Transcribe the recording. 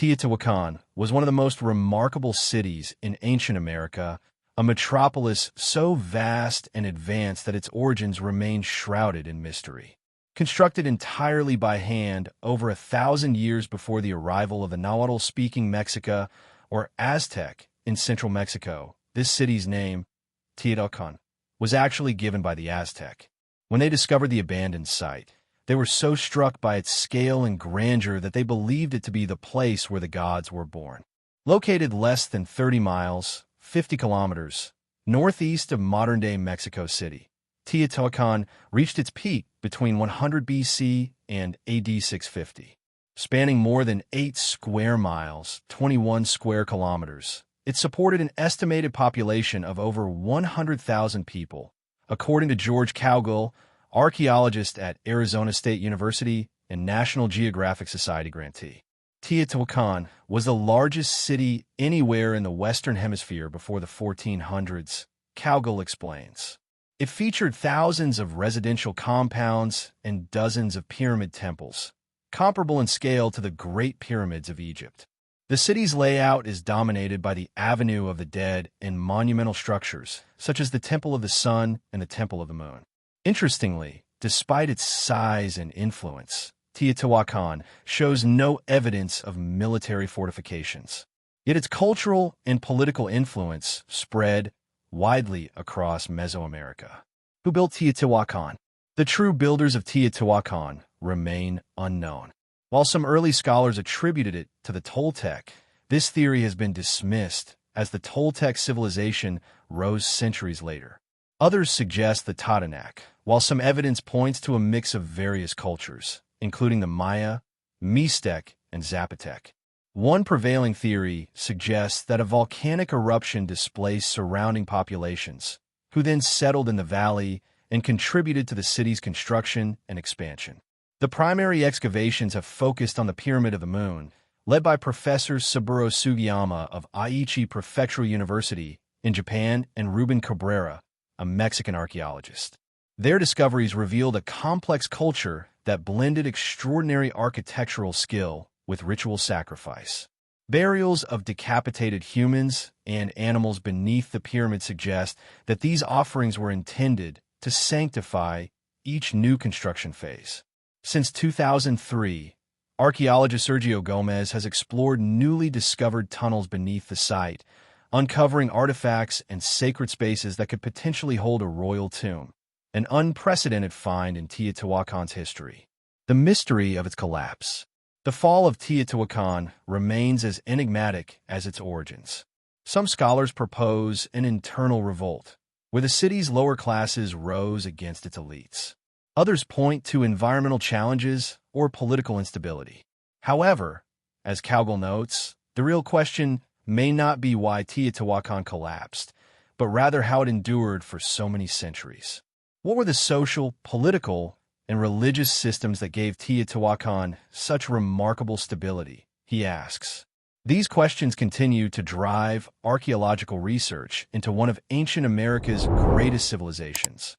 Teotihuacan was one of the most remarkable cities in ancient America, a metropolis so vast and advanced that its origins remain shrouded in mystery. Constructed entirely by hand over 1,000 years before the arrival of the Nahuatl-speaking Mexica or Aztec in central Mexico, this city's name, Teotihuacan, was actually given by the Aztec. When they discovered the abandoned site, they were so struck by its scale and grandeur that they believed it to be the place where the gods were born. Located less than 30 miles, 50 kilometers, northeast of modern-day Mexico City, Teotihuacan reached its peak between 100 BC and AD 650. Spanning more than 8 square miles, 21 square kilometers, it supported an estimated population of over 100,000 people, according to George Cowgill, archaeologist at Arizona State University and National Geographic Society grantee. Teotihuacan was the largest city anywhere in the Western Hemisphere before the 1400s, Cowgill explains. It featured thousands of residential compounds and dozens of pyramid temples, comparable in scale to the Great Pyramids of Egypt. The city's layout is dominated by the Avenue of the Dead and monumental structures, such as the Temple of the Sun and the Temple of the Moon. Interestingly, despite its size and influence, Teotihuacan shows no evidence of military fortifications. Yet its cultural and political influence spread widely across Mesoamerica. Who built Teotihuacan? The true builders of Teotihuacan remain unknown. While some early scholars attributed it to the Toltec, this theory has been dismissed as the Toltec civilization rose centuries later. Others suggest the Totonac, while some evidence points to a mix of various cultures, including the Maya, Mixtec, and Zapotec. One prevailing theory suggests that a volcanic eruption displaced surrounding populations, who then settled in the valley and contributed to the city's construction and expansion. The primary excavations have focused on the Pyramid of the Moon, led by Professor Saburo Sugiyama of Aichi Prefectural University in Japan and Ruben Cabrera, a Mexican archaeologist. Their discoveries revealed a complex culture that blended extraordinary architectural skill with ritual sacrifice. Burials of decapitated humans and animals beneath the pyramid suggest that these offerings were intended to sanctify each new construction phase. Since 2003, archaeologist Sergio Gomez has explored newly discovered tunnels beneath the site, uncovering artifacts and sacred spaces that could potentially hold a royal tomb, an unprecedented find in Teotihuacan's history. The mystery of its collapse. The fall of Teotihuacan remains as enigmatic as its origins. Some scholars propose an internal revolt, where the city's lower classes rose against its elites. Others point to environmental challenges or political instability. However, as Cowgill notes, the real question may not be why Teotihuacan collapsed, but rather how it endured for so many centuries. What were the social, political, and religious systems that gave Teotihuacan such remarkable stability? He asks. These questions continue to drive archaeological research into one of ancient America's greatest civilizations.